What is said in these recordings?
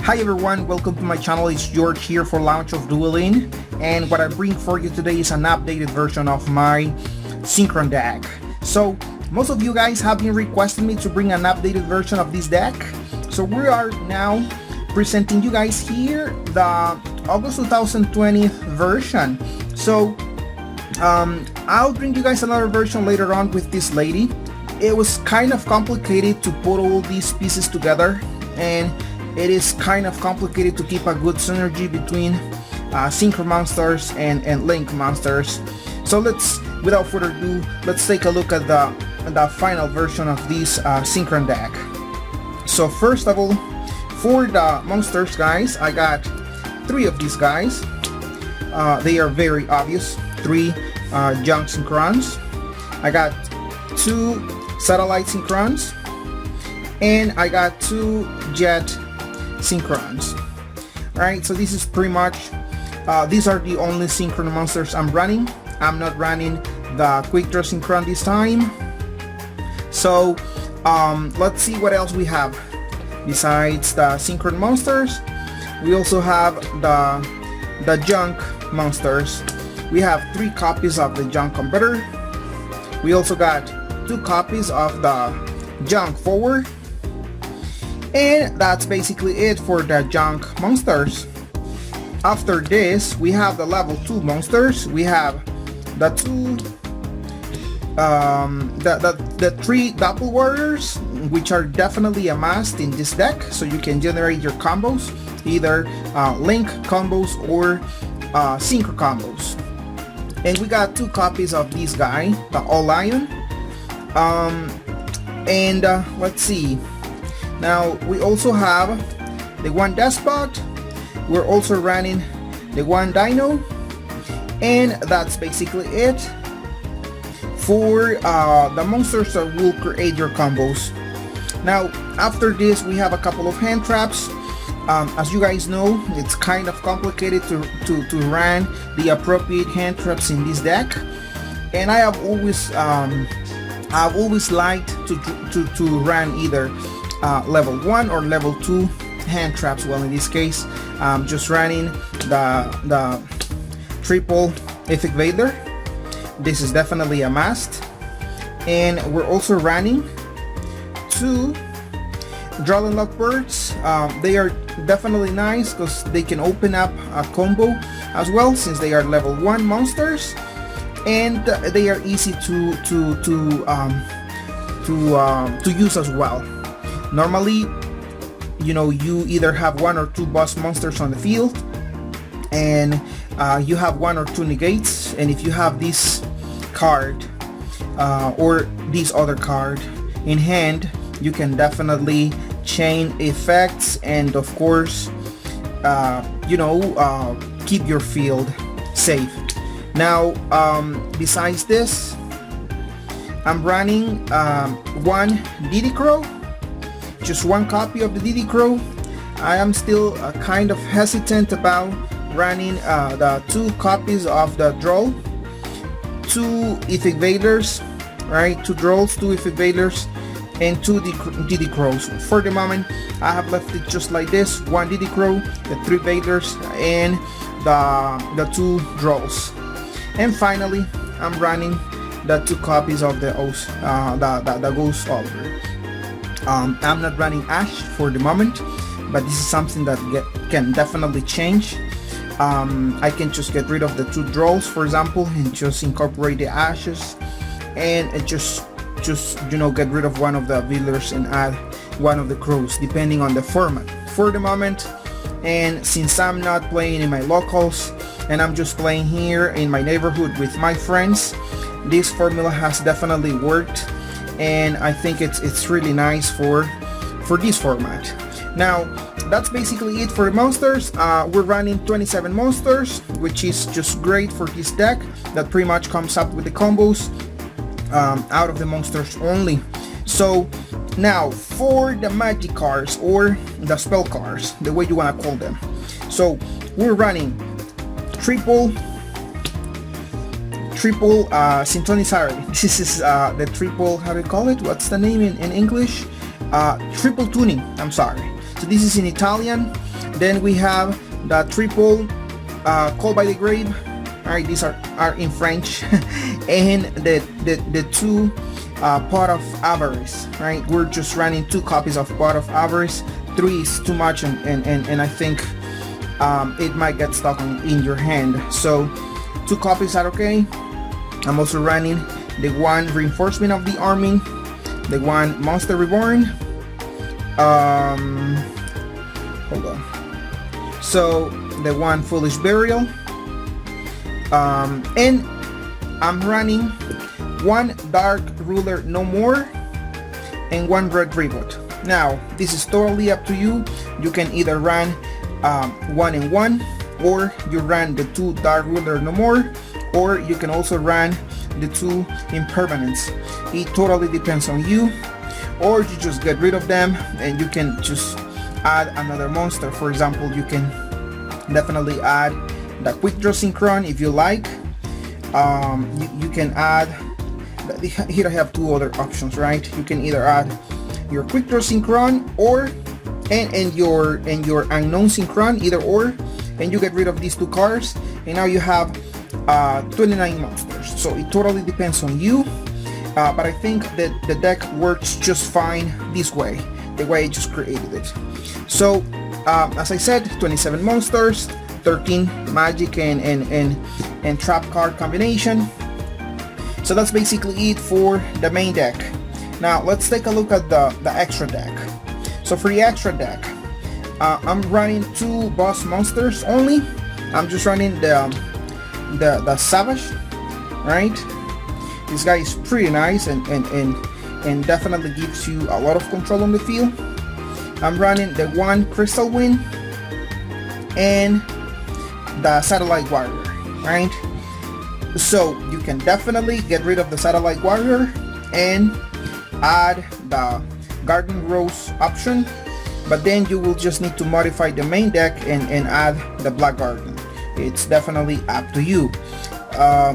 Hi everyone, welcome to my channel. It's George here for launch of Dueling, and what I bring for you today is an updated version of my Synchron deck. So most of you guys have been requesting me to bring an updated version of this deck, so we are now presenting you guys here the August 2020 version. So I'll bring you guys another version later on with this lady. It was kind of complicated to put all these pieces together, and it is kind of complicated to keep a good synergy between Synchron monsters and Link monsters. So without further ado, let's take a look at the final version of this Synchron deck. So first of all, for the monsters guys, I got 3 of these guys. They are very obvious, 3 junk Synchrons. I got 2 satellite Synchrons, and I got 2 jet Synchrons. Alright, so this is pretty much these are the only Synchron monsters I'm running. I'm not running the quick draw Synchron this time. So let's see what else we have besides the Synchron monsters. We also have the junk monsters. We have 3 copies of the junk converter. We also got 2 copies of the junk forward. And that's basically it for the junk monsters. After this, we have the level 2 monsters. We have the 3 Doppel warriors, which are definitely a must in this deck, so you can generate your combos, either Link combos or Synchro combos. And we got 2 copies of this guy, the All Lion. Let's see. Now we also have the 1 Despot. We're also running the 1 Dino, and that's basically it for the monsters that will create your combos. Now after this, we have a couple of hand traps. As you guys know, it's kind of complicated to run the appropriate hand traps in this deck, and I have always liked to run either level 1 or level 2 hand traps. Well, in this case, just running the triple Effect Vader. This is definitely a must. And we're also running 2 Draw and Lock birds. They are definitely nice because they can open up a combo as well, since they are level 1 monsters, and they are easy to use as well. Normally, you know, you either have 1 or 2 boss monsters on the field, and you have 1 or 2 negates, and if you have this card or this other card in hand, you can definitely chain effects and of course keep your field safe. Now besides this, I'm running 1 Diddy Crow, just 1 copy of the Diddy Crow. I am still kind of hesitant about running the 2 copies of the Droll, 2 Effect Vaders, right? 2 Drolls, 2 Effect Vaders, and 2 Diddy Crows. For the moment, I have left it just like this: 1 Diddy Crow, the 3 Vaders, and the 2 Drolls. And finally, I'm running the 2 copies of the Ghost Oliver. I'm not running Ash for the moment, but this is something that can definitely change. I can just get rid of the 2 Drolls, for example, and just incorporate the Ashes, and just get rid of 1 of the Villers and add 1 of the Crows, depending on the format. For the moment, and since I'm not playing in my locals and I'm just playing here in my neighborhood with my friends, this formula has definitely worked, and I think it's really nice for this format. Now that's basically it for the monsters. We're running 27 monsters, which is just great for this deck that pretty much comes up with the combos out of the monsters only. So now for the magic cards, or the spell cards, the way you want to call them. So we're running triple synchronicity. This is the triple, how do you call it? What's the name in English? Triple tuning, I'm sorry. So this is in Italian. Then we have the triple Call by the Grave. All right, these are in French. And the two Pot of Avarice, right? We're just running 2 copies of Pot of Avarice. 3 is too much, and I think it might get stuck in your hand. So 2 copies are okay. I'm also running the 1 Reinforcement of the Army, the 1 Monster Reborn. Hold on. So the 1 Foolish Burial. And I'm running 1 Dark Ruler No More and 1 Red Reboot. Now, this is totally up to you. You can either run 1 and 1, or you run the 2 Dark Ruler No More, or you can also run the 2 Impermanence. It totally depends on you. Or you just get rid of them and you can just add another monster. For example, you can definitely add the Quick Draw Synchron if you like. You can add, here I have 2 other options, right? You can either add your Quick Draw Synchron or and your Unknown Synchron, either or, and you get rid of these 2 cards, and now you have 29 monsters. So it totally depends on you, but I think that the deck works just fine this way, the way I just created it. So as I said, 27 monsters, 13 magic and trap card combination. So that's basically it for the main deck. Now let's take a look at the extra deck. So for the extra deck, I'm running 2 boss monsters only. I'm just running the Savage, right? This guy is pretty nice and definitely gives you a lot of control on the field. I'm running the 1 Crystal Wind and the Satellite Warrior, right? So you can definitely get rid of the Satellite Warrior and add the Garden Rose option, but then you will just need to modify the main deck and add the Black Garden. It's definitely up to you.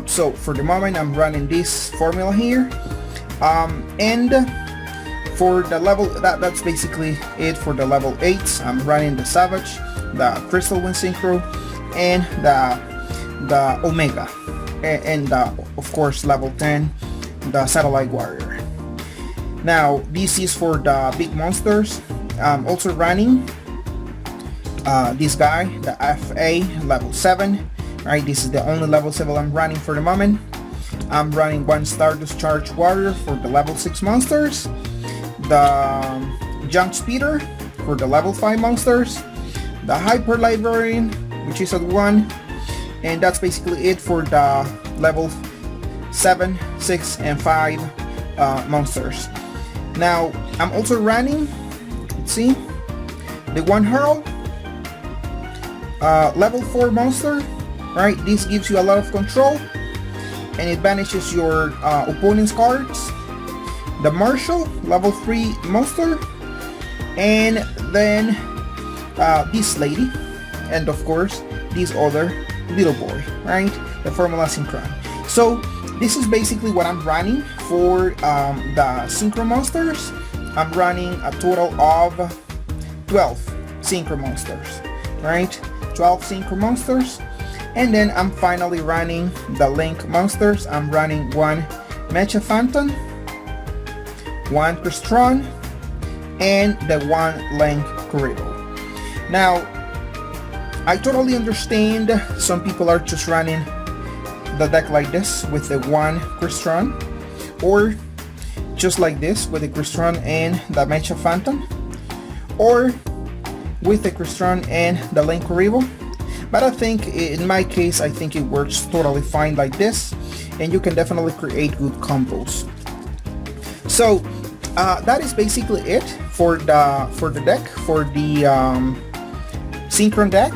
So for the moment I'm running this formula here, and for the level, that's basically it for the level 8s. I'm running the Savage, the Crystal Wind Synchro, and the Omega, and of course level 10, the Satellite Warrior. Now this is for the big monsters. I'm also running this guy, the FA level 7, right? This is the only level 7 I'm running for the moment. I'm running 1 Stardust Charge Warrior for the level 6 monsters, the Junk Speeder for the level 5 monsters, the Hyper Librarian, which is at 1, and that's basically it for the level 7, 6, and 5 monsters. Now I'm also running, let's see, the 1 Hurl level 4 monster, right? This gives you a lot of control and it banishes your opponent's cards. The Marshal level 3 monster, and then this lady, and of course this other little boy, right? The Formula Synchron. So this is basically what I'm running for the Synchro monsters. I'm running a total of 12 Synchro monsters, right? 12 Synchro monsters. And then I'm finally running the Link monsters. I'm running 1 Mecha Phantom, 1 Crystron, and the 1 Link Corridor. Now, I totally understand some people are just running the deck like this with the 1 Crystron, or just like this with the Crystron and the Mecha Phantom, or with the Crystron and the Link Corridor. But I think in my case, I think it works totally fine like this, and you can definitely create good combos. So that is basically it for the deck, for the Synchron deck.